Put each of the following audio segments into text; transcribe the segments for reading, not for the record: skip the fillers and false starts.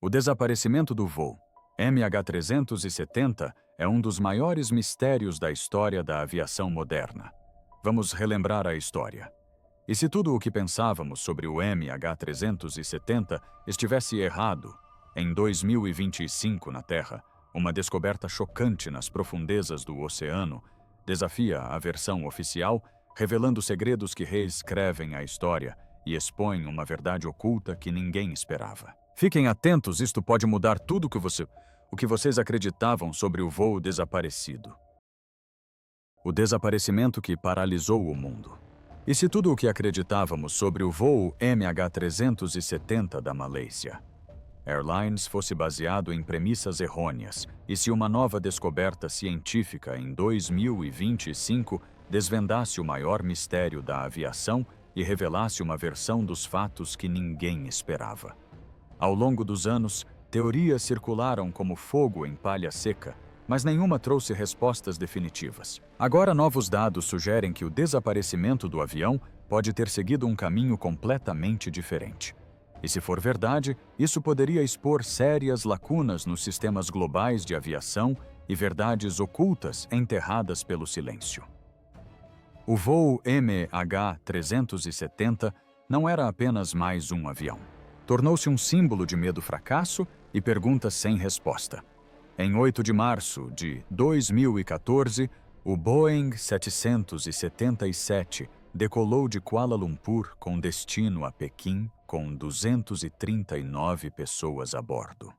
O desaparecimento do voo MH370 é um dos maiores mistérios da história da aviação moderna. Vamos relembrar a história. E se tudo o que pensávamos sobre o MH370 estivesse errado, em 2025 na Terra, uma descoberta chocante nas profundezas do oceano desafia a versão oficial, revelando segredos que reescrevem a história e expõem uma verdade oculta que ninguém esperava. Fiquem atentos, isto pode mudar tudo o que vocês acreditavam sobre o voo desaparecido. O desaparecimento que paralisou o mundo. E se tudo o que acreditávamos sobre o voo MH370 da Malaysia Airlines fosse baseado em premissas errôneas, e se uma nova descoberta científica em 2025 desvendasse o maior mistério da aviação e revelasse uma versão dos fatos que ninguém esperava. Ao longo dos anos, teorias circularam como fogo em palha seca, mas nenhuma trouxe respostas definitivas. Agora, novos dados sugerem que o desaparecimento do avião pode ter seguido um caminho completamente diferente. E se for verdade, isso poderia expor sérias lacunas nos sistemas globais de aviação e verdades ocultas enterradas pelo silêncio. O voo MH370 não era apenas mais um avião. Tornou-se um símbolo de medo, fracasso e perguntas sem resposta. Em 8 de março de 2014, o Boeing 777 decolou de Kuala Lumpur com destino a Pequim, com 239 pessoas a bordo.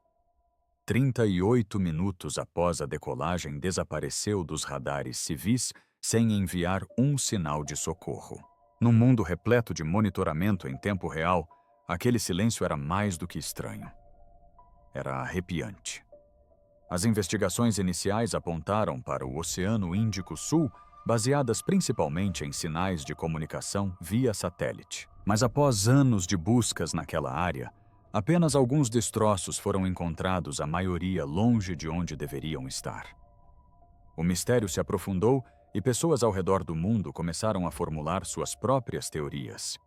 38 minutos após a decolagem, desapareceu dos radares civis sem enviar um sinal de socorro. Num mundo repleto de monitoramento em tempo real, aquele silêncio era mais do que estranho. Era arrepiante. As investigações iniciais apontaram para o Oceano Índico Sul, baseadas principalmente em sinais de comunicação via satélite. Mas após anos de buscas naquela área, apenas alguns destroços foram encontrados, a maioria longe de onde deveriam estar. O mistério se aprofundou e pessoas ao redor do mundo começaram a formular suas próprias teorias.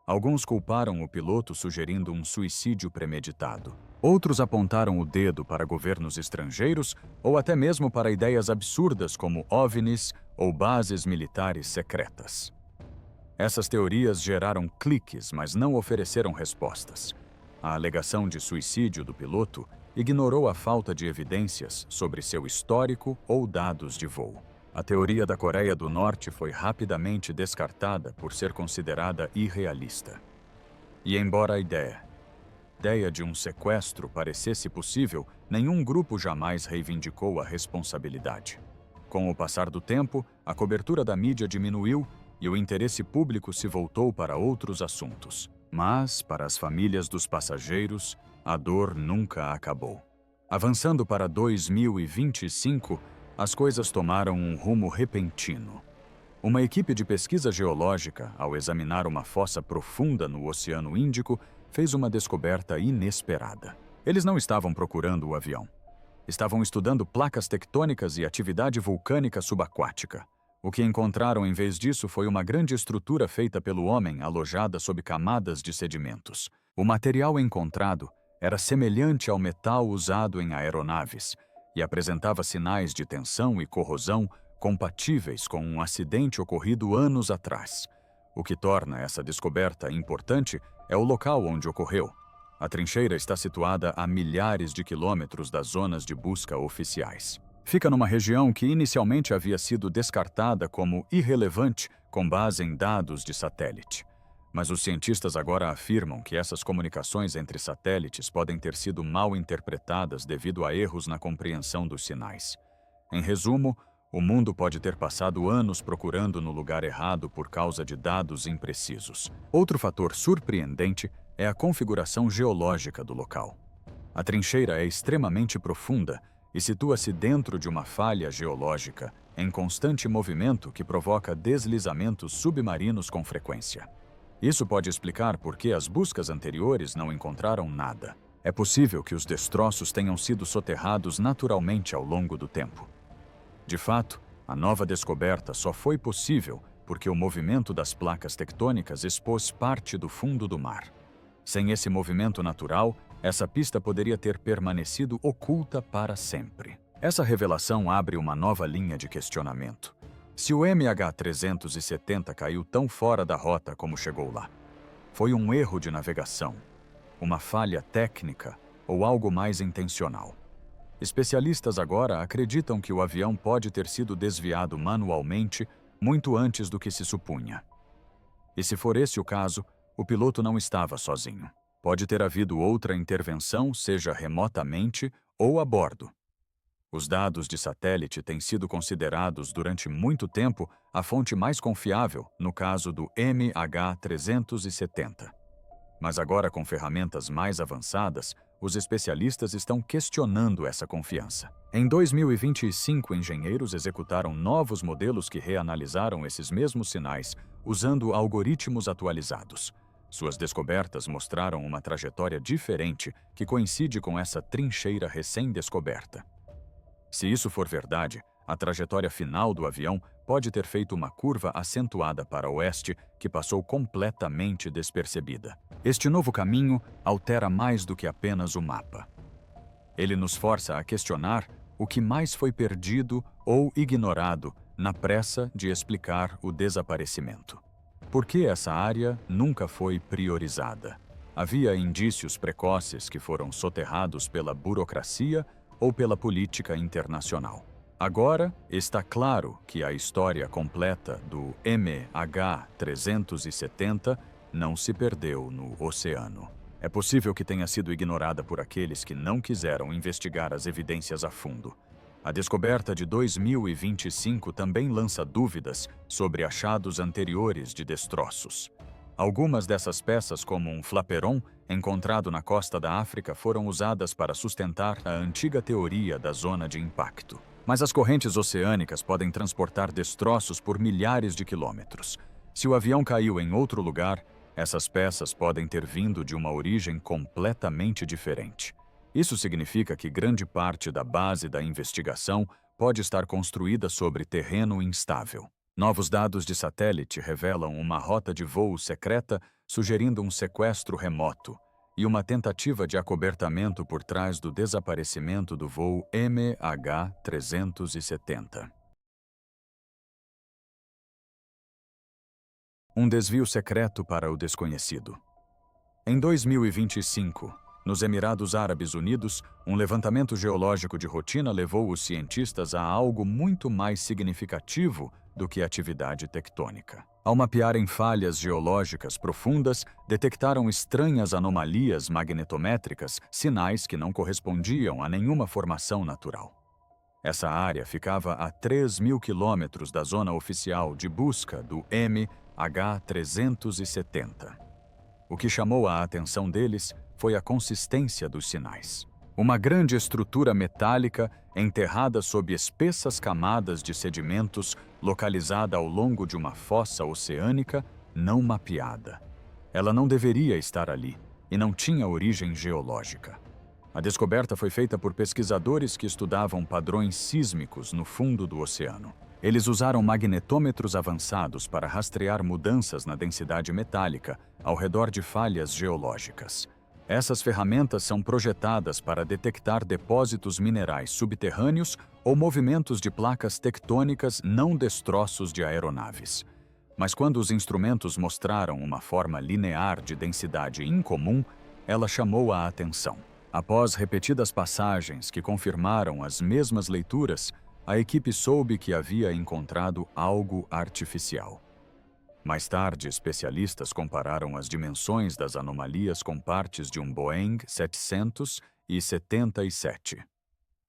Alguns culparam o piloto, sugerindo um suicídio premeditado. Outros apontaram o dedo para governos estrangeiros ou até mesmo para ideias absurdas como OVNIs ou bases militares secretas. Essas teorias geraram cliques, mas não ofereceram respostas. A alegação de suicídio do piloto ignorou a falta de evidências sobre seu histórico ou dados de voo. A teoria da Coreia do Norte foi rapidamente descartada por ser considerada irrealista. E embora a ideia de um sequestro parecesse possível, nenhum grupo jamais reivindicou a responsabilidade. Com o passar do tempo, a cobertura da mídia diminuiu e o interesse público se voltou para outros assuntos. Mas, para as famílias dos passageiros, a dor nunca acabou. Avançando para 2025, as coisas tomaram um rumo repentino. Uma equipe de pesquisa geológica, ao examinar uma fossa profunda no Oceano Índico, fez uma descoberta inesperada. Eles não estavam procurando o avião. Estavam estudando placas tectônicas e atividade vulcânica subaquática. O que encontraram em vez disso foi uma grande estrutura feita pelo homem, alojada sob camadas de sedimentos. O material encontrado era semelhante ao metal usado em aeronaves e apresentava sinais de tensão e corrosão compatíveis com um acidente ocorrido anos atrás. O que torna essa descoberta importante é o local onde ocorreu. A trincheira está situada a milhares de quilômetros das zonas de busca oficiais. Fica numa região que inicialmente havia sido descartada como irrelevante com base em dados de satélite. Mas os cientistas agora afirmam que essas comunicações entre satélites podem ter sido mal interpretadas devido a erros na compreensão dos sinais. Em resumo, o mundo pode ter passado anos procurando no lugar errado por causa de dados imprecisos. Outro fator surpreendente é a configuração geológica do local. A trincheira é extremamente profunda e situa-se dentro de uma falha geológica em constante movimento que provoca deslizamentos submarinos com frequência. Isso pode explicar por que as buscas anteriores não encontraram nada. É possível que os destroços tenham sido soterrados naturalmente ao longo do tempo. De fato, a nova descoberta só foi possível porque o movimento das placas tectônicas expôs parte do fundo do mar. Sem esse movimento natural, essa pista poderia ter permanecido oculta para sempre. Essa revelação abre uma nova linha de questionamento. Se o MH370 caiu tão fora da rota como chegou lá, foi um erro de navegação, uma falha técnica ou algo mais intencional? Especialistas agora acreditam que o avião pode ter sido desviado manualmente muito antes do que se supunha. E se for esse o caso, o piloto não estava sozinho. Pode ter havido outra intervenção, seja remotamente ou a bordo. Os dados de satélite têm sido considerados durante muito tempo a fonte mais confiável no caso do MH370. Mas agora, com ferramentas mais avançadas, os especialistas estão questionando essa confiança. Em 2025, engenheiros executaram novos modelos que reanalisaram esses mesmos sinais usando algoritmos atualizados. Suas descobertas mostraram uma trajetória diferente que coincide com essa trincheira recém-descoberta. Se isso for verdade, a trajetória final do avião pode ter feito uma curva acentuada para oeste que passou completamente despercebida. Este novo caminho altera mais do que apenas o mapa. Ele nos força a questionar o que mais foi perdido ou ignorado na pressa de explicar o desaparecimento. Por que essa área nunca foi priorizada? Havia indícios precoces que foram soterrados pela burocracia ou pela política internacional. Agora, está claro que a história completa do MH370 não se perdeu no oceano. É possível que tenha sido ignorada por aqueles que não quiseram investigar as evidências a fundo. A descoberta de 2025 também lança dúvidas sobre achados anteriores de destroços. Algumas dessas peças, como um flaperon encontrado na costa da África, foram usadas para sustentar a antiga teoria da zona de impacto. Mas as correntes oceânicas podem transportar destroços por milhares de quilômetros. Se o avião caiu em outro lugar, essas peças podem ter vindo de uma origem completamente diferente. Isso significa que grande parte da base da investigação pode estar construída sobre terreno instável. Novos dados de satélite revelam uma rota de voo secreta sugerindo um sequestro remoto e uma tentativa de acobertamento por trás do desaparecimento do voo MH370. Um desvio secreto para o desconhecido. Em 2025, nos Emirados Árabes Unidos, um levantamento geológico de rotina levou os cientistas a algo muito mais significativo do que atividade tectônica. Ao mapearem falhas geológicas profundas, detectaram estranhas anomalias magnetométricas, sinais que não correspondiam a nenhuma formação natural. Essa área ficava a 3.000 quilômetros da zona oficial de busca do MH370. O que chamou a atenção deles foi a consistência dos sinais. Uma grande estrutura metálica enterrada sob espessas camadas de sedimentos, localizada ao longo de uma fossa oceânica não mapeada. Ela não deveria estar ali e não tinha origem geológica. A descoberta foi feita por pesquisadores que estudavam padrões sísmicos no fundo do oceano. Eles usaram magnetômetros avançados para rastrear mudanças na densidade metálica ao redor de falhas geológicas. Essas ferramentas são projetadas para detectar depósitos minerais subterrâneos ou movimentos de placas tectônicas, não destroços de aeronaves. Mas quando os instrumentos mostraram uma forma linear de densidade incomum, ela chamou a atenção. Após repetidas passagens que confirmaram as mesmas leituras, a equipe soube que havia encontrado algo artificial. Mais tarde, especialistas compararam as dimensões das anomalias com partes de um Boeing 777.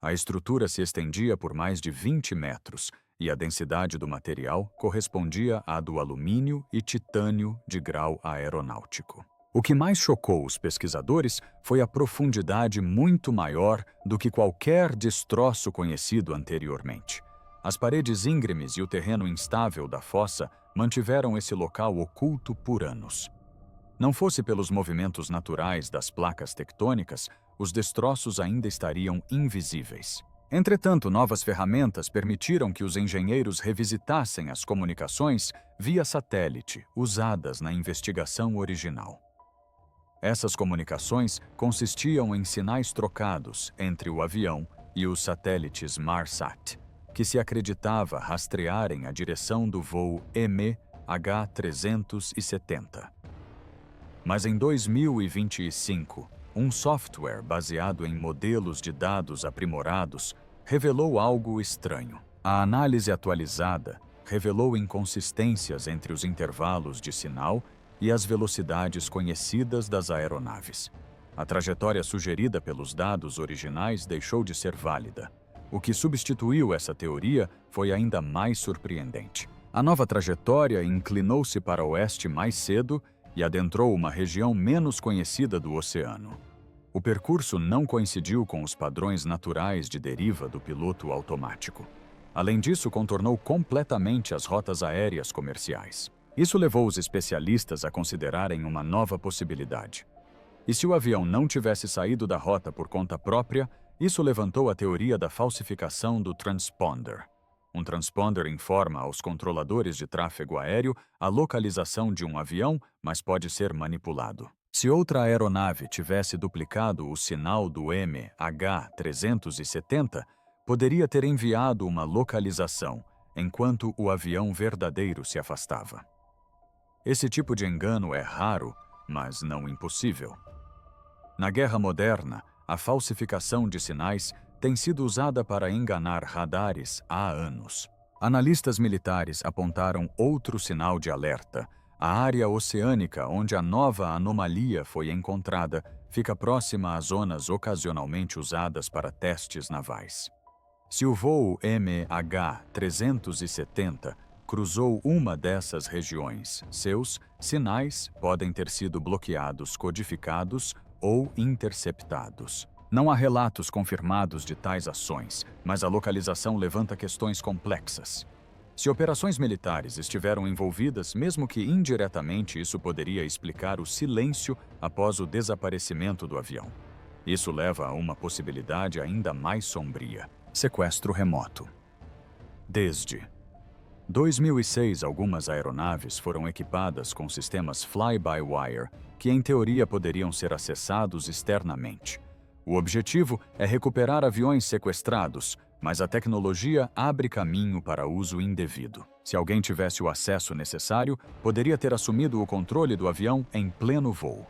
A estrutura se estendia por mais de 20 metros e a densidade do material correspondia à do alumínio e titânio de grau aeronáutico. O que mais chocou os pesquisadores foi a profundidade muito maior do que qualquer destroço conhecido anteriormente. As paredes íngremes e o terreno instável da fossa mantiveram esse local oculto por anos. Não fosse pelos movimentos naturais das placas tectônicas, os destroços ainda estariam invisíveis. Entretanto, novas ferramentas permitiram que os engenheiros revisitassem as comunicações via satélite usadas na investigação original. Essas comunicações consistiam em sinais trocados entre o avião e os satélites Marsat, que se acreditava rastrearem a direção do voo MH370. Mas em 2025, um software baseado em modelos de dados aprimorados revelou algo estranho. A análise atualizada revelou inconsistências entre os intervalos de sinal e as velocidades conhecidas das aeronaves. A trajetória sugerida pelos dados originais deixou de ser válida. O que substituiu essa teoria foi ainda mais surpreendente. A nova trajetória inclinou-se para o oeste mais cedo e adentrou uma região menos conhecida do oceano. O percurso não coincidiu com os padrões naturais de deriva do piloto automático. Além disso, contornou completamente as rotas aéreas comerciais. Isso levou os especialistas a considerarem uma nova possibilidade. E se o avião não tivesse saído da rota por conta própria, isso levantou a teoria da falsificação do transponder. Um transponder informa aos controladores de tráfego aéreo a localização de um avião, mas pode ser manipulado. Se outra aeronave tivesse duplicado o sinal do MH370, poderia ter enviado uma localização, enquanto o avião verdadeiro se afastava. Esse tipo de engano é raro, mas não impossível. Na guerra moderna, a falsificação de sinais tem sido usada para enganar radares há anos. Analistas militares apontaram outro sinal de alerta. A área oceânica onde a nova anomalia foi encontrada fica próxima às zonas ocasionalmente usadas para testes navais. Se o voo MH370 cruzou uma dessas regiões, seus sinais podem ter sido bloqueados, codificados ou interceptados. Não há relatos confirmados de tais ações, mas a localização levanta questões complexas. Se operações militares estiveram envolvidas, mesmo que indiretamente, isso poderia explicar o silêncio após o desaparecimento do avião. Isso leva a uma possibilidade ainda mais sombria: sequestro remoto. Desde 2006, algumas aeronaves foram equipadas com sistemas fly-by-wire que, em teoria, poderiam ser acessados externamente. O objetivo é recuperar aviões sequestrados, mas a tecnologia abre caminho para uso indevido. Se alguém tivesse o acesso necessário, poderia ter assumido o controle do avião em pleno voo.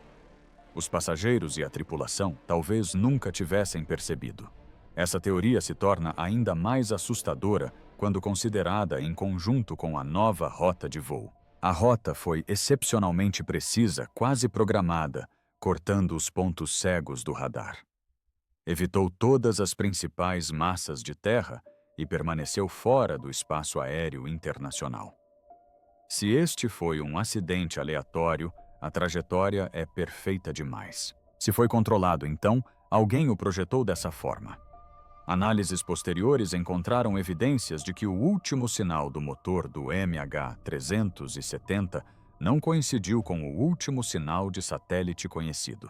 Os passageiros e a tripulação talvez nunca tivessem percebido. Essa teoria se torna ainda mais assustadora quando considerada em conjunto com a nova rota de voo. A rota foi excepcionalmente precisa, quase programada, cortando os pontos cegos do radar. Evitou todas as principais massas de terra e permaneceu fora do espaço aéreo internacional. Se este foi um acidente aleatório, a trajetória é perfeita demais. Se foi controlado, então, alguém o projetou dessa forma. Análises posteriores encontraram evidências de que o último sinal do motor do MH370 não coincidiu com o último sinal de satélite conhecido.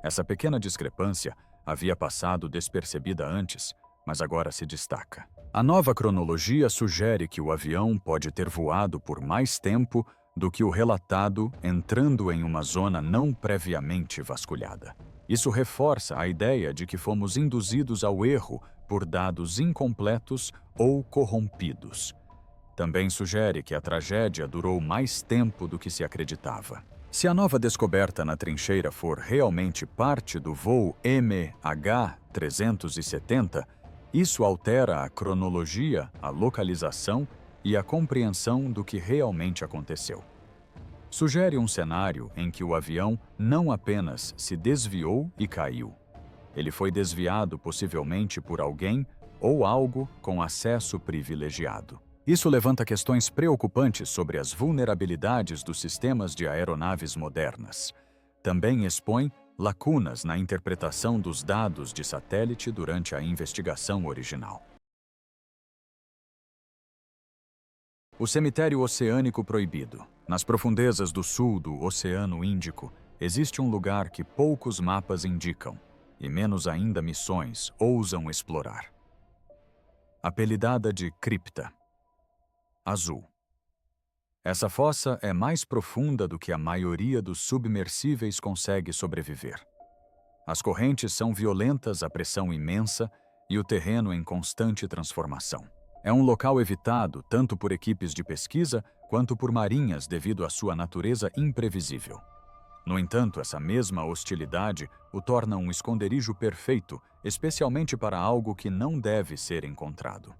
Essa pequena discrepância havia passado despercebida antes, mas agora se destaca. A nova cronologia sugere que o avião pode ter voado por mais tempo do que o relatado, entrando em uma zona não previamente vasculhada. Isso reforça a ideia de que fomos induzidos ao erro por dados incompletos ou corrompidos. Também sugere que a tragédia durou mais tempo do que se acreditava. Se a nova descoberta na trincheira for realmente parte do voo MH370, isso altera a cronologia, a localização e a compreensão do que realmente aconteceu. Sugere um cenário em que o avião não apenas se desviou e caiu. Ele foi desviado possivelmente por alguém ou algo com acesso privilegiado. Isso levanta questões preocupantes sobre as vulnerabilidades dos sistemas de aeronaves modernas. Também expõe lacunas na interpretação dos dados de satélite durante a investigação original. O cemitério oceânico proibido. Nas profundezas do sul do Oceano Índico, existe um lugar que poucos mapas indicam, e menos ainda missões ousam explorar. Apelidada de cripta azul. Essa fossa é mais profunda do que a maioria dos submersíveis consegue sobreviver. As correntes são violentas, a pressão imensa e o terreno em constante transformação. É um local evitado tanto por equipes de pesquisa quanto por marinhas devido à sua natureza imprevisível. No entanto, essa mesma hostilidade o torna um esconderijo perfeito, especialmente para algo que não deve ser encontrado.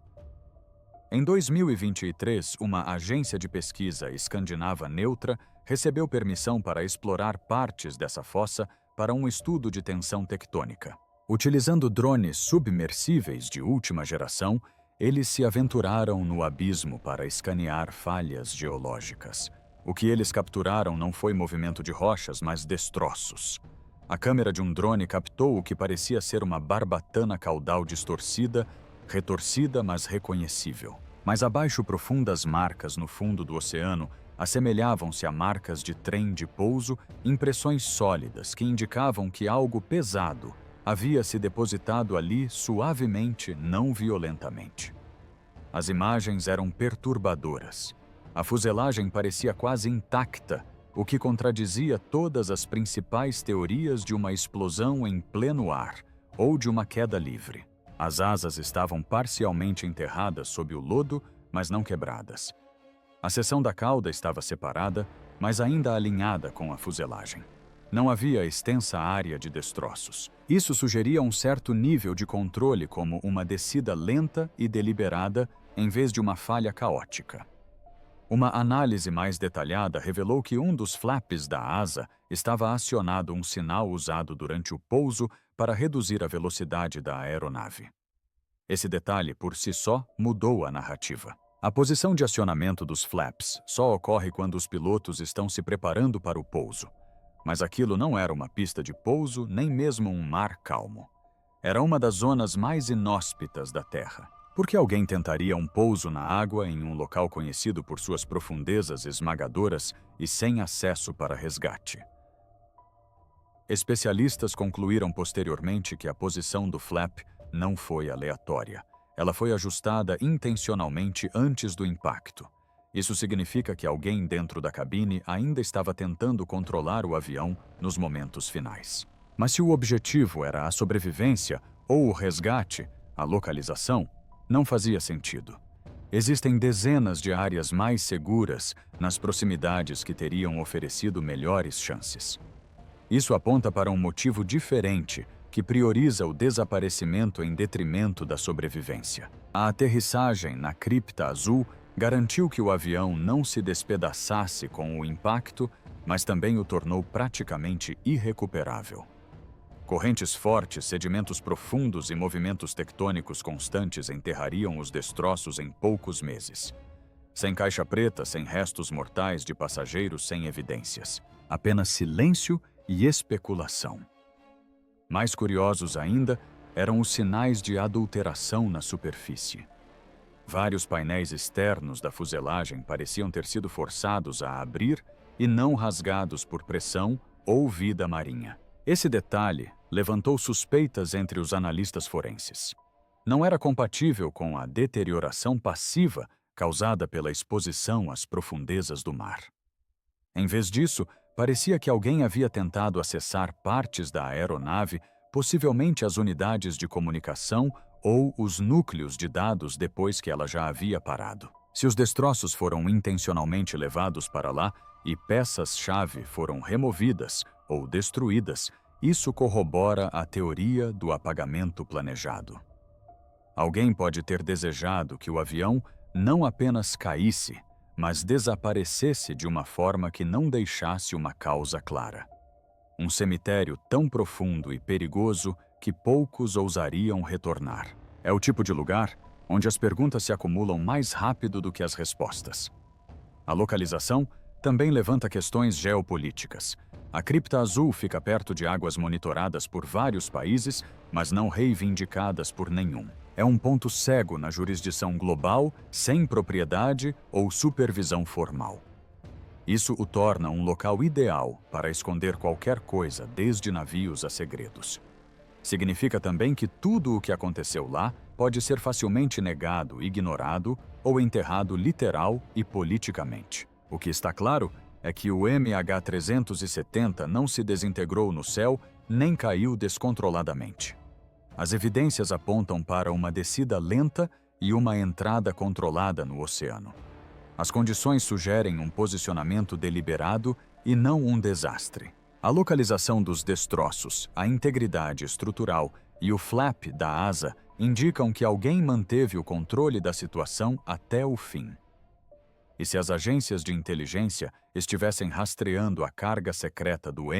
Em 2023, uma agência de pesquisa escandinava neutra recebeu permissão para explorar partes dessa fossa para um estudo de tensão tectônica. Utilizando drones submersíveis de última geração, eles se aventuraram no abismo para escanear falhas geológicas. O que eles capturaram não foi movimento de rochas, mas destroços. A câmera de um drone captou o que parecia ser uma barbatana caudal distorcida, retorcida, mas reconhecível. Mais abaixo, profundas marcas no fundo do oceano assemelhavam-se a marcas de trem de pouso, impressões sólidas que indicavam que algo pesado havia se depositado ali suavemente, não violentamente. As imagens eram perturbadoras. A fuselagem parecia quase intacta, o que contradizia todas as principais teorias de uma explosão em pleno ar ou de uma queda livre. As asas estavam parcialmente enterradas sob o lodo, mas não quebradas. A seção da cauda estava separada, mas ainda alinhada com a fuselagem. Não havia extensa área de destroços. Isso sugeria um certo nível de controle, como uma descida lenta e deliberada, em vez de uma falha caótica. Uma análise mais detalhada revelou que um dos flaps da asa estava acionado um sinal usado durante o pouso para reduzir a velocidade da aeronave. Esse detalhe, por si só, mudou a narrativa. A posição de acionamento dos flaps só ocorre quando os pilotos estão se preparando para o pouso. Mas aquilo não era uma pista de pouso, nem mesmo um mar calmo. Era uma das zonas mais inóspitas da Terra. Por que alguém tentaria um pouso na água em um local conhecido por suas profundezas esmagadoras e sem acesso para resgate? Especialistas concluíram posteriormente que a posição do flap não foi aleatória. Ela foi ajustada intencionalmente antes do impacto. Isso significa que alguém dentro da cabine ainda estava tentando controlar o avião nos momentos finais. Mas se o objetivo era a sobrevivência ou o resgate, a localização, não fazia sentido. Existem dezenas de áreas mais seguras nas proximidades que teriam oferecido melhores chances. Isso aponta para um motivo diferente que prioriza o desaparecimento em detrimento da sobrevivência. A aterrissagem na cripta azul garantiu que o avião não se despedaçasse com o impacto, mas também o tornou praticamente irrecuperável. Correntes fortes, sedimentos profundos e movimentos tectônicos constantes enterrariam os destroços em poucos meses. Sem caixa preta, sem restos mortais de passageiros, sem evidências. Apenas silêncio e especulação. Mais curiosos ainda eram os sinais de adulteração na superfície. Vários painéis externos da fuselagem pareciam ter sido forçados a abrir e não rasgados por pressão ou vida marinha. Esse detalhe levantou suspeitas entre os analistas forenses. Não era compatível com a deterioração passiva causada pela exposição às profundezas do mar. Em vez disso, parecia que alguém havia tentado acessar partes da aeronave, possivelmente as unidades de comunicação ou os núcleos de dados depois que ela já havia parado. Se os destroços foram intencionalmente levados para lá e peças-chave foram removidas ou destruídas, isso corrobora a teoria do apagamento planejado. Alguém pode ter desejado que o avião não apenas caísse, mas desaparecesse de uma forma que não deixasse uma causa clara. Um cemitério tão profundo e perigoso que poucos ousariam retornar. É o tipo de lugar onde as perguntas se acumulam mais rápido do que as respostas. A localização também levanta questões geopolíticas. A cripta azul fica perto de águas monitoradas por vários países, mas não reivindicadas por nenhum. É um ponto cego na jurisdição global, sem propriedade ou supervisão formal. Isso o torna um local ideal para esconder qualquer coisa, desde navios a segredos. Significa também que tudo o que aconteceu lá pode ser facilmente negado, ignorado ou enterrado literal e politicamente. O que está claro é que o MH370 não se desintegrou no céu nem caiu descontroladamente. As evidências apontam para uma descida lenta e uma entrada controlada no oceano. As condições sugerem um posicionamento deliberado e não um desastre. A localização dos destroços, a integridade estrutural e o flap da asa indicam que alguém manteve o controle da situação até o fim. E se as agências de inteligência estivessem rastreando a carga secreta do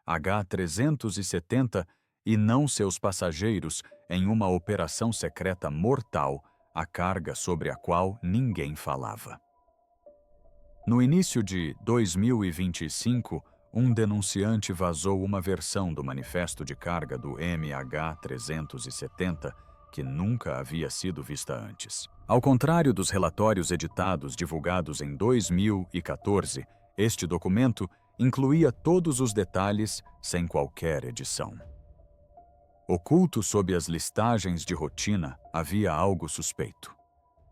MH370 e não seus passageiros em uma operação secreta mortal, a carga sobre a qual ninguém falava? No início de 2025, um denunciante vazou uma versão do manifesto de carga do MH370 que nunca havia sido vista antes. Ao contrário dos relatórios editados divulgados em 2014, este documento incluía todos os detalhes sem qualquer edição. Oculto sob as listagens de rotina, havia algo suspeito.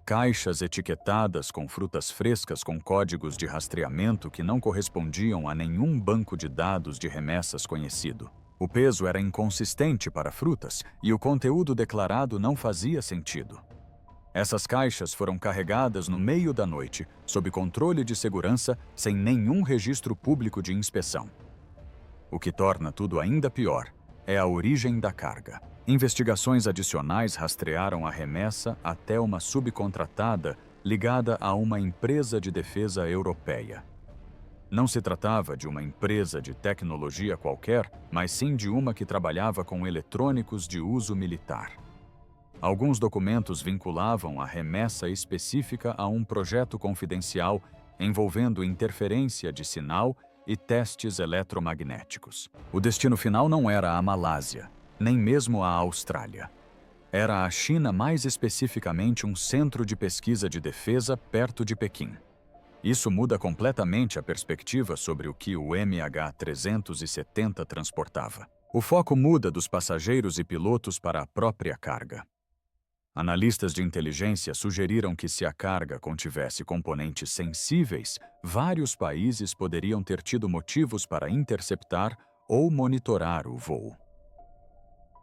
Caixas etiquetadas com frutas frescas com códigos de rastreamento que não correspondiam a nenhum banco de dados de remessas conhecido. O peso era inconsistente para frutas e o conteúdo declarado não fazia sentido. Essas caixas foram carregadas no meio da noite, sob controle de segurança, sem nenhum registro público de inspeção. O que torna tudo ainda pior é a origem da carga. Investigações adicionais rastrearam a remessa até uma subcontratada ligada a uma empresa de defesa europeia. Não se tratava de uma empresa de tecnologia qualquer, mas sim de uma que trabalhava com eletrônicos de uso militar. Alguns documentos vinculavam a remessa específica a um projeto confidencial envolvendo interferência de sinal e testes eletromagnéticos. O destino final não era a Malásia, nem mesmo a Austrália. Era a China, mais especificamente um centro de pesquisa de defesa perto de Pequim. Isso muda completamente a perspectiva sobre o que o MH370 transportava. O foco muda dos passageiros e pilotos para a própria carga. Analistas de inteligência sugeriram que se a carga contivesse componentes sensíveis, vários países poderiam ter tido motivos para interceptar ou monitorar o voo.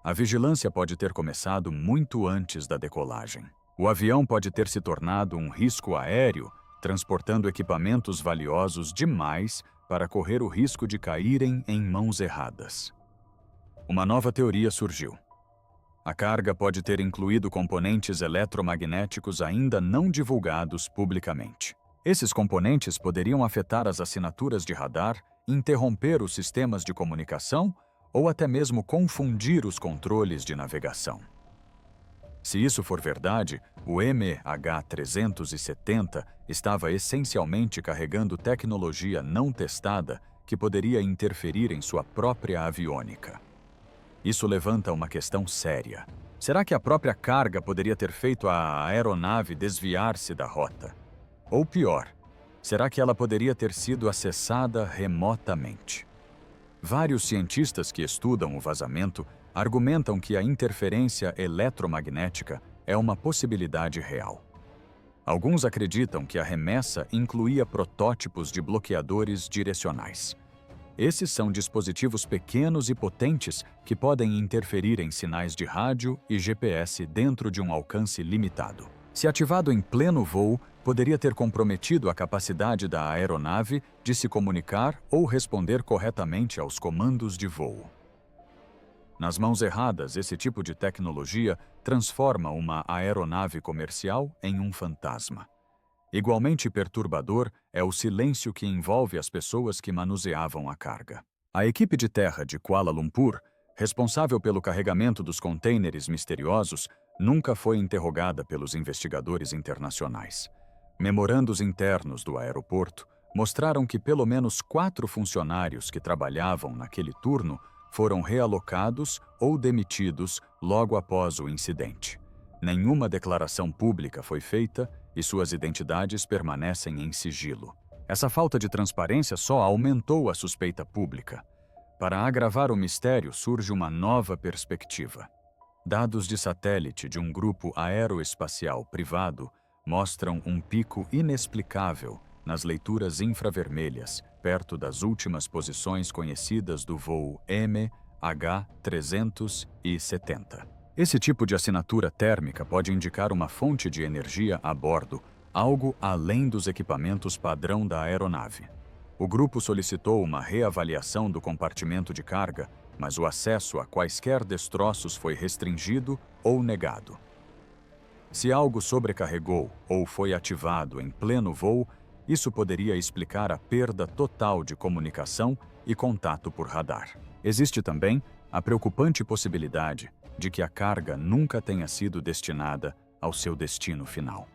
A vigilância pode ter começado muito antes da decolagem. O avião pode ter se tornado um risco aéreo, transportando equipamentos valiosos demais para correr o risco de caírem em mãos erradas. Uma nova teoria surgiu. A carga pode ter incluído componentes eletromagnéticos ainda não divulgados publicamente. Esses componentes poderiam afetar as assinaturas de radar, interromper os sistemas de comunicação ou até mesmo confundir os controles de navegação. Se isso for verdade, o MH370 estava essencialmente carregando tecnologia não testada que poderia interferir em sua própria aviônica. Isso levanta uma questão séria. Será que a própria carga poderia ter feito a aeronave desviar-se da rota? Ou pior, será que ela poderia ter sido acessada remotamente? Vários cientistas que estudam o vazamento argumentam que a interferência eletromagnética é uma possibilidade real. Alguns acreditam que a remessa incluía protótipos de bloqueadores direcionais. Esses são dispositivos pequenos e potentes que podem interferir em sinais de rádio e GPS dentro de um alcance limitado. Se ativado em pleno voo, poderia ter comprometido a capacidade da aeronave de se comunicar ou responder corretamente aos comandos de voo. Nas mãos erradas, esse tipo de tecnologia transforma uma aeronave comercial em um fantasma. Igualmente perturbador é o silêncio que envolve as pessoas que manuseavam a carga. A equipe de terra de Kuala Lumpur, responsável pelo carregamento dos contêineres misteriosos, nunca foi interrogada pelos investigadores internacionais. Memorandos internos do aeroporto mostraram que pelo menos 4 funcionários que trabalhavam naquele turno foram realocados ou demitidos logo após o incidente. Nenhuma declaração pública foi feita e suas identidades permanecem em sigilo. Essa falta de transparência só aumentou a suspeita pública. Para agravar o mistério, surge uma nova perspectiva. Dados de satélite de um grupo aeroespacial privado mostram um pico inexplicável nas leituras infravermelhas, perto das últimas posições conhecidas do voo MH370. Esse tipo de assinatura térmica pode indicar uma fonte de energia a bordo, algo além dos equipamentos padrão da aeronave. O grupo solicitou uma reavaliação do compartimento de carga, mas o acesso a quaisquer destroços foi restringido ou negado. Se algo sobrecarregou ou foi ativado em pleno voo, isso poderia explicar a perda total de comunicação e contato por radar. Existe também a preocupante possibilidade de que a carga nunca tenha sido destinada ao seu destino final.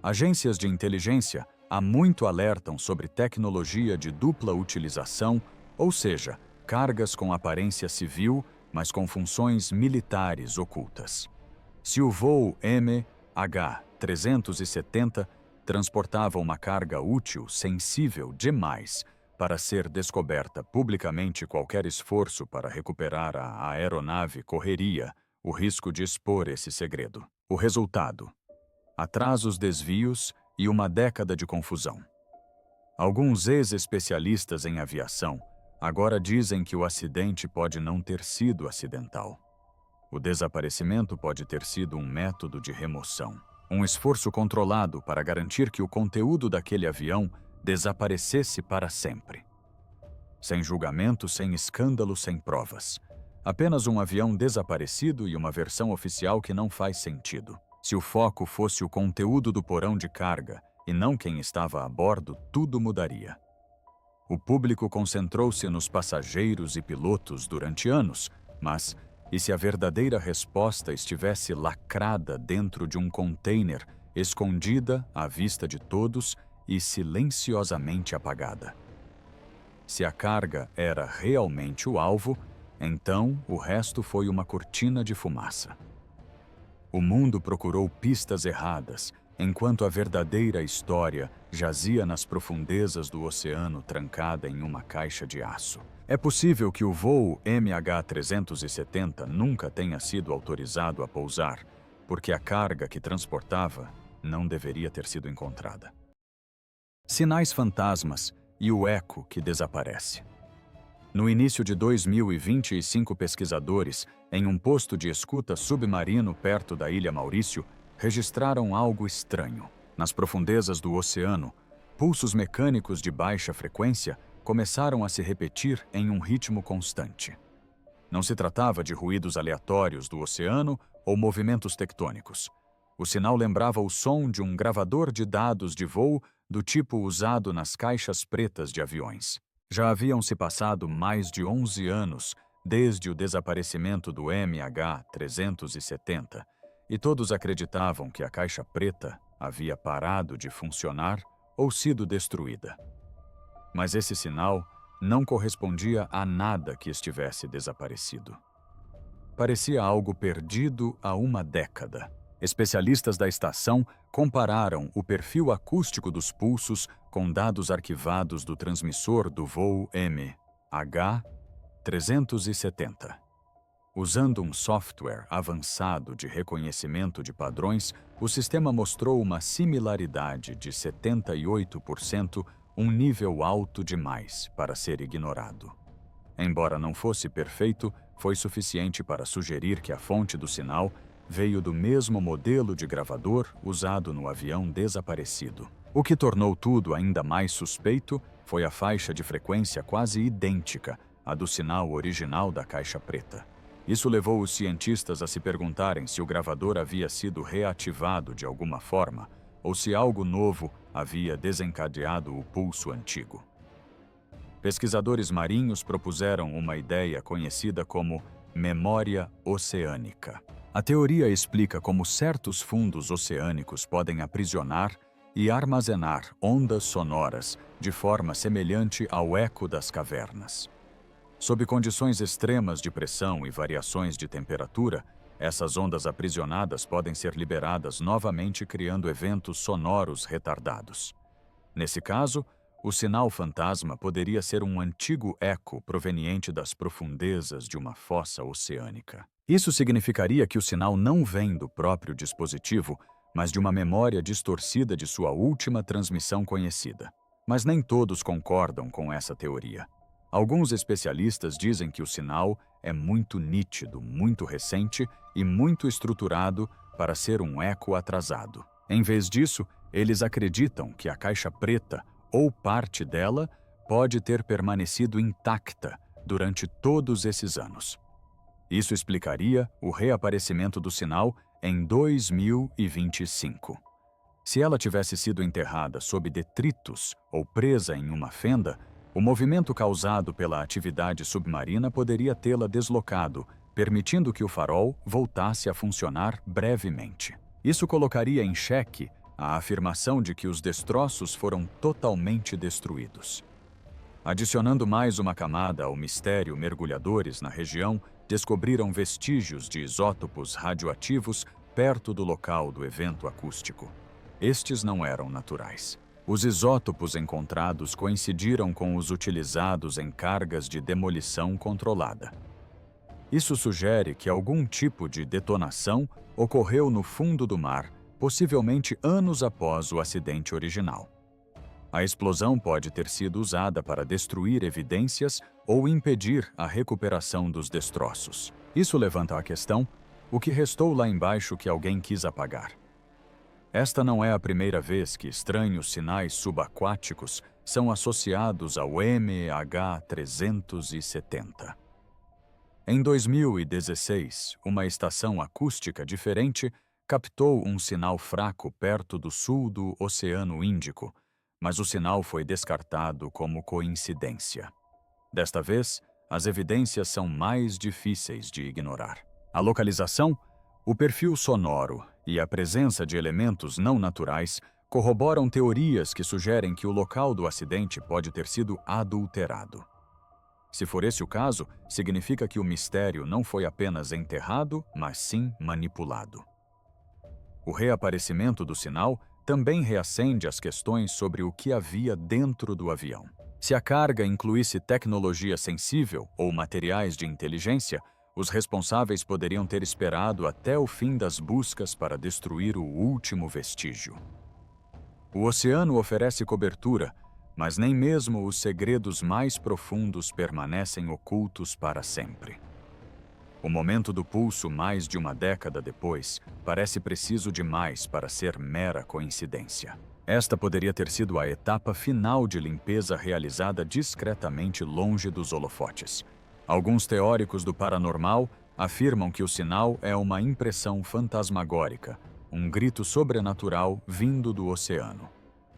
Agências de inteligência há muito alertam sobre tecnologia de dupla utilização, ou seja, cargas com aparência civil, mas com funções militares ocultas. Se o voo MH370 transportava uma carga útil sensível demais para ser descoberta publicamente, qualquer esforço para recuperar a aeronave correria o risco de expor esse segredo. O resultado: atrasos, desvios e uma década de confusão. Alguns ex-especialistas em aviação agora dizem que o acidente pode não ter sido acidental. O desaparecimento pode ter sido um método de remoção, um esforço controlado para garantir que o conteúdo daquele avião desaparecesse para sempre. Sem julgamento, sem escândalo, sem provas. Apenas um avião desaparecido e uma versão oficial que não faz sentido. Se o foco fosse o conteúdo do porão de carga e não quem estava a bordo, tudo mudaria. O público concentrou-se nos passageiros e pilotos durante anos, mas e se a verdadeira resposta estivesse lacrada dentro de um container, escondida à vista de todos e silenciosamente apagada? Se a carga era realmente o alvo, então o resto foi uma cortina de fumaça. O mundo procurou pistas erradas, enquanto a verdadeira história jazia nas profundezas do oceano, trancada em uma caixa de aço. É possível que o voo MH370 nunca tenha sido autorizado a pousar, porque a carga que transportava não deveria ter sido encontrada. Sinais fantasmas e o eco que desaparece. No início de 2025, pesquisadores, em um posto de escuta submarino perto da Ilha Maurício, registraram algo estranho. Nas profundezas do oceano, pulsos mecânicos de baixa frequência começaram a se repetir em um ritmo constante. Não se tratava de ruídos aleatórios do oceano ou movimentos tectônicos. O sinal lembrava o som de um gravador de dados de voo do tipo usado nas caixas pretas de aviões. Já haviam se passado mais de 11 anos desde o desaparecimento do MH370 e todos acreditavam que a caixa preta havia parado de funcionar ou sido destruída. Mas esse sinal não correspondia a nada que estivesse desaparecido. Parecia algo perdido há uma década. Especialistas da estação compararam o perfil acústico dos pulsos com dados arquivados do transmissor do voo MH370. Usando um software avançado de reconhecimento de padrões, o sistema mostrou uma similaridade de 78%, um nível alto demais para ser ignorado. Embora não fosse perfeito, foi suficiente para sugerir que a fonte do sinal veio do mesmo modelo de gravador usado no avião desaparecido. O que tornou tudo ainda mais suspeito foi a faixa de frequência quase idêntica à do sinal original da caixa preta. Isso levou os cientistas a se perguntarem se o gravador havia sido reativado de alguma forma ou se algo novo havia desencadeado o pulso antigo. Pesquisadores marinhos propuseram uma ideia conhecida como memória oceânica. A teoria explica como certos fundos oceânicos podem aprisionar e armazenar ondas sonoras de forma semelhante ao eco das cavernas. Sob condições extremas de pressão e variações de temperatura, essas ondas aprisionadas podem ser liberadas novamente, criando eventos sonoros retardados. Nesse caso, o sinal fantasma poderia ser um antigo eco proveniente das profundezas de uma fossa oceânica. Isso significaria que o sinal não vem do próprio dispositivo, mas de uma memória distorcida de sua última transmissão conhecida. Mas nem todos concordam com essa teoria. Alguns especialistas dizem que o sinal é muito nítido, muito recente e muito estruturado para ser um eco atrasado. Em vez disso, eles acreditam que a caixa preta, ou parte dela, pode ter permanecido intacta durante todos esses anos. Isso explicaria o reaparecimento do sinal em 2025. Se ela tivesse sido enterrada sob detritos ou presa em uma fenda, o movimento causado pela atividade submarina poderia tê-la deslocado, permitindo que o farol voltasse a funcionar brevemente. Isso colocaria em xeque a afirmação de que os destroços foram totalmente destruídos. Adicionando mais uma camada ao mistério, mergulhadores na região descobriram vestígios de isótopos radioativos perto do local do evento acústico. Estes não eram naturais. Os isótopos encontrados coincidiram com os utilizados em cargas de demolição controlada. Isso sugere que algum tipo de detonação ocorreu no fundo do mar, possivelmente anos após o acidente original. A explosão pode ter sido usada para destruir evidências ou impedir a recuperação dos destroços. Isso levanta a questão: o que restou lá embaixo que alguém quis apagar? Esta não é a primeira vez que estranhos sinais subaquáticos são associados ao MH370. Em 2016, uma estação acústica diferente captou um sinal fraco perto do sul do Oceano Índico, mas o sinal foi descartado como coincidência. Desta vez, as evidências são mais difíceis de ignorar. A localização, o perfil sonoro e a presença de elementos não naturais corroboram teorias que sugerem que o local do acidente pode ter sido adulterado. Se for esse o caso, significa que o mistério não foi apenas enterrado, mas sim manipulado. O reaparecimento do sinal também reacende as questões sobre o que havia dentro do avião. Se a carga incluísse tecnologia sensível ou materiais de inteligência, os responsáveis poderiam ter esperado até o fim das buscas para destruir o último vestígio. O oceano oferece cobertura, mas nem mesmo os segredos mais profundos permanecem ocultos para sempre. O momento do pulso, mais de uma década depois, parece preciso demais para ser mera coincidência. Esta poderia ter sido a etapa final de limpeza realizada discretamente longe dos holofotes. Alguns teóricos do paranormal afirmam que o sinal é uma impressão fantasmagórica, um grito sobrenatural vindo do oceano.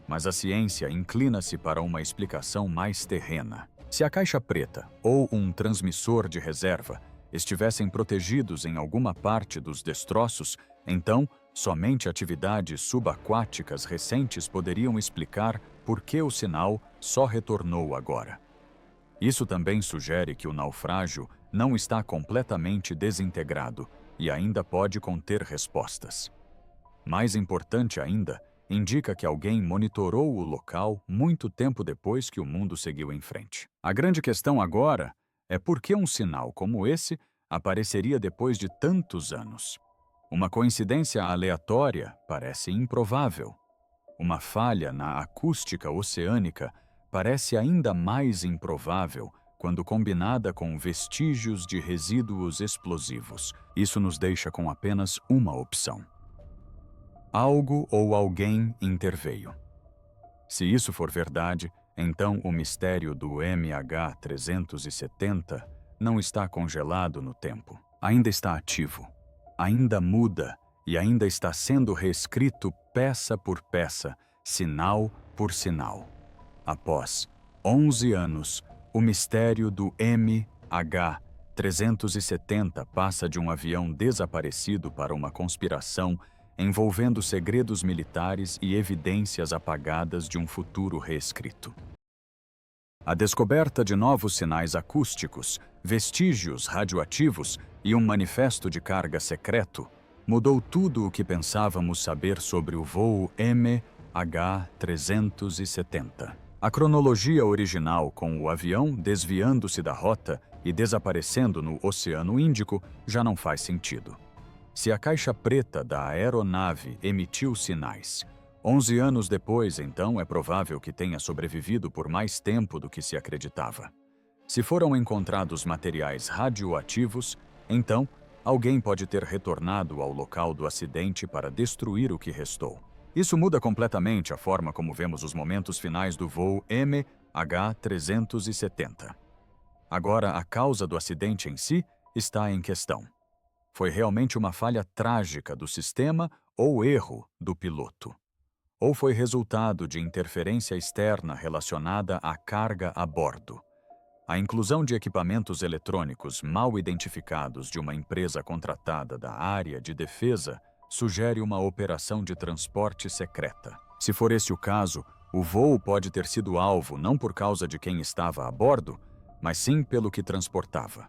Mas a ciência inclina-se para uma explicação mais terrena. Se a caixa preta ou um transmissor de reserva estivessem protegidos em alguma parte dos destroços, então somente atividades subaquáticas recentes poderiam explicar por que o sinal só retornou agora. Isso também sugere que o naufrágio não está completamente desintegrado e ainda pode conter respostas. Mais importante ainda, indica que alguém monitorou o local muito tempo depois que o mundo seguiu em frente. A grande questão agora é por que um sinal como esse apareceria depois de tantos anos. Uma coincidência aleatória parece improvável. Uma falha na acústica oceânica parece ainda mais improvável quando combinada com vestígios de resíduos explosivos. Isso nos deixa com apenas uma opção. Algo ou alguém interveio. Se isso for verdade, então o mistério do MH370 não está congelado no tempo. Ainda está ativo, ainda muda e ainda está sendo reescrito peça por peça, sinal por sinal. Após 11 anos, o mistério do MH370 passa de um avião desaparecido para uma conspiração envolvendo segredos militares e evidências apagadas de um futuro reescrito. A descoberta de novos sinais acústicos, vestígios radioativos e um manifesto de carga secreto mudou tudo o que pensávamos saber sobre o voo MH370. A cronologia original, com o avião desviando-se da rota e desaparecendo no Oceano Índico, já não faz sentido. Se a caixa preta da aeronave emitiu sinais, 11 anos depois, então, é provável que tenha sobrevivido por mais tempo do que se acreditava. Se foram encontrados materiais radioativos, então, alguém pode ter retornado ao local do acidente para destruir o que restou. Isso muda completamente a forma como vemos os momentos finais do voo MH370. Agora, a causa do acidente em si está em questão. Foi realmente uma falha trágica do sistema ou erro do piloto? Ou foi resultado de interferência externa relacionada à carga a bordo? A inclusão de equipamentos eletrônicos mal identificados de uma empresa contratada da área de defesa sugere uma operação de transporte secreta. Se for esse o caso, o voo pode ter sido alvo não por causa de quem estava a bordo, mas sim pelo que transportava.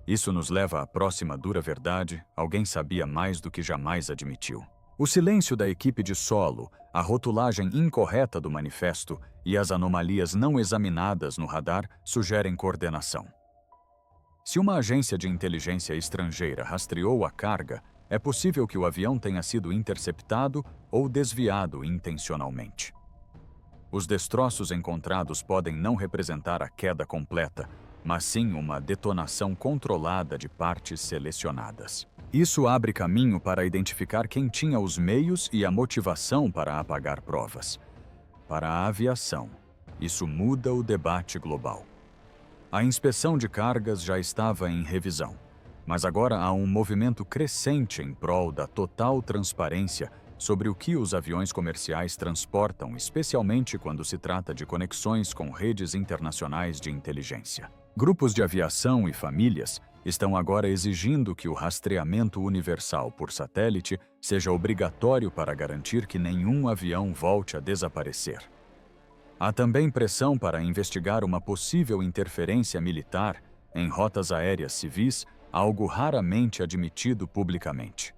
Isso nos leva à próxima dura verdade: alguém sabia mais do que jamais admitiu. O silêncio da equipe de solo, a rotulagem incorreta do manifesto e as anomalias não examinadas no radar sugerem coordenação. Se uma agência de inteligência estrangeira rastreou a carga, é possível que o avião tenha sido interceptado ou desviado intencionalmente. Os destroços encontrados podem não representar a queda completa, mas sim uma detonação controlada de partes selecionadas. Isso abre caminho para identificar quem tinha os meios e a motivação para apagar provas. Para a aviação, isso muda o debate global. A inspeção de cargas já estava em revisão, mas agora há um movimento crescente em prol da total transparência sobre o que os aviões comerciais transportam, especialmente quando se trata de conexões com redes internacionais de inteligência. Grupos de aviação e famílias estão agora exigindo que o rastreamento universal por satélite seja obrigatório para garantir que nenhum avião volte a desaparecer. Há também pressão para investigar uma possível interferência militar em rotas aéreas civis, algo raramente admitido publicamente.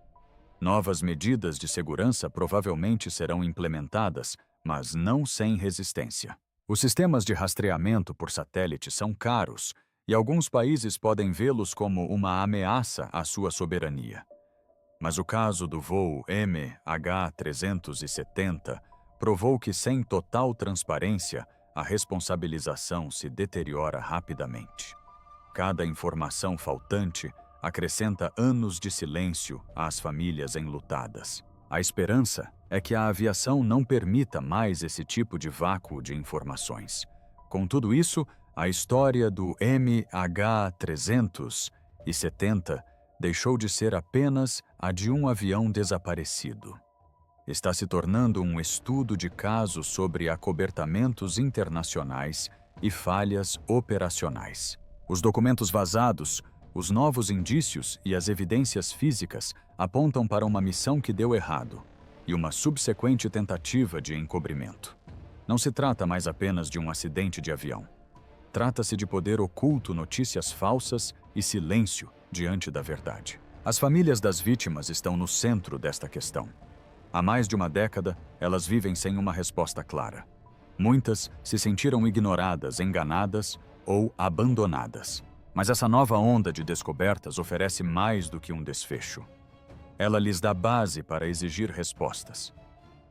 Novas medidas de segurança provavelmente serão implementadas, mas não sem resistência. Os sistemas de rastreamento por satélite são caros e alguns países podem vê-los como uma ameaça à sua soberania. Mas o caso do voo MH370 provou que, sem total transparência, a responsabilização se deteriora rapidamente. Cada informação faltante acrescenta anos de silêncio às famílias enlutadas. A esperança é que a aviação não permita mais esse tipo de vácuo de informações. Com tudo isso, a história do MH370 deixou de ser apenas a de um avião desaparecido. Está se tornando um estudo de casos sobre acobertamentos internacionais e falhas operacionais. Os documentos vazados, os novos indícios e as evidências físicas apontam para uma missão que deu errado e uma subsequente tentativa de encobrimento. Não se trata mais apenas de um acidente de avião. Trata-se de poder oculto, notícias falsas e silêncio diante da verdade. As famílias das vítimas estão no centro desta questão. Há mais de uma década, elas vivem sem uma resposta clara. Muitas se sentiram ignoradas, enganadas ou abandonadas. Mas essa nova onda de descobertas oferece mais do que um desfecho. Ela lhes dá base para exigir respostas.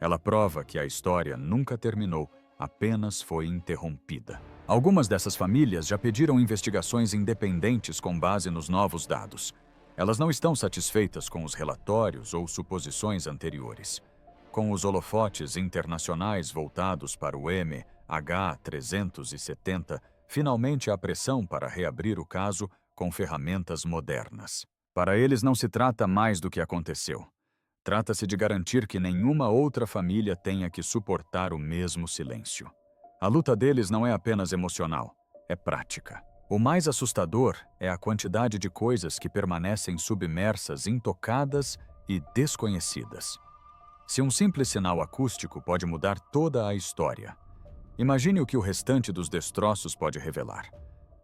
Ela prova que a história nunca terminou, apenas foi interrompida. Algumas dessas famílias já pediram investigações independentes com base nos novos dados. Elas não estão satisfeitas com os relatórios ou suposições anteriores. Com os holofotes internacionais voltados para o MH370, finalmente há pressão para reabrir o caso com ferramentas modernas. Para eles não se trata mais do que aconteceu. Trata-se de garantir que nenhuma outra família tenha que suportar o mesmo silêncio. A luta deles não é apenas emocional, é prática. O mais assustador é a quantidade de coisas que permanecem submersas, intocadas e desconhecidas. Se um simples sinal acústico pode mudar toda a história, imagine o que o restante dos destroços pode revelar.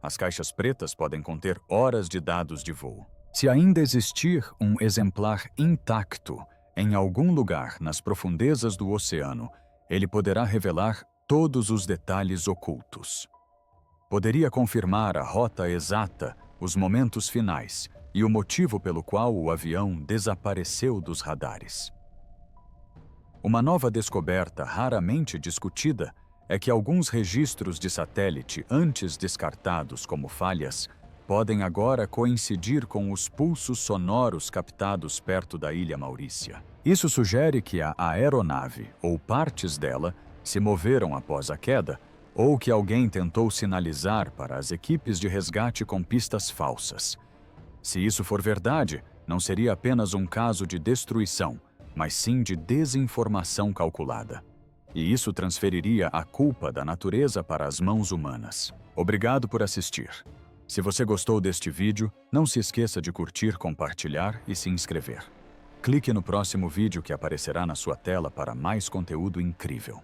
As caixas pretas podem conter horas de dados de voo. Se ainda existir um exemplar intacto em algum lugar nas profundezas do oceano, ele poderá revelar todos os detalhes ocultos. Poderia confirmar a rota exata, os momentos finais e o motivo pelo qual o avião desapareceu dos radares. Uma nova descoberta raramente discutida é que alguns registros de satélite antes descartados como falhas podem agora coincidir com os pulsos sonoros captados perto da Ilha Maurícia. Isso sugere que a aeronave, ou partes dela, se moveram após a queda, ou que alguém tentou sinalizar para as equipes de resgate com pistas falsas. Se isso for verdade, não seria apenas um caso de destruição, mas sim de desinformação calculada. E isso transferiria a culpa da natureza para as mãos humanas. Obrigado por assistir. Se você gostou deste vídeo, não se esqueça de curtir, compartilhar e se inscrever. Clique no próximo vídeo que aparecerá na sua tela para mais conteúdo incrível.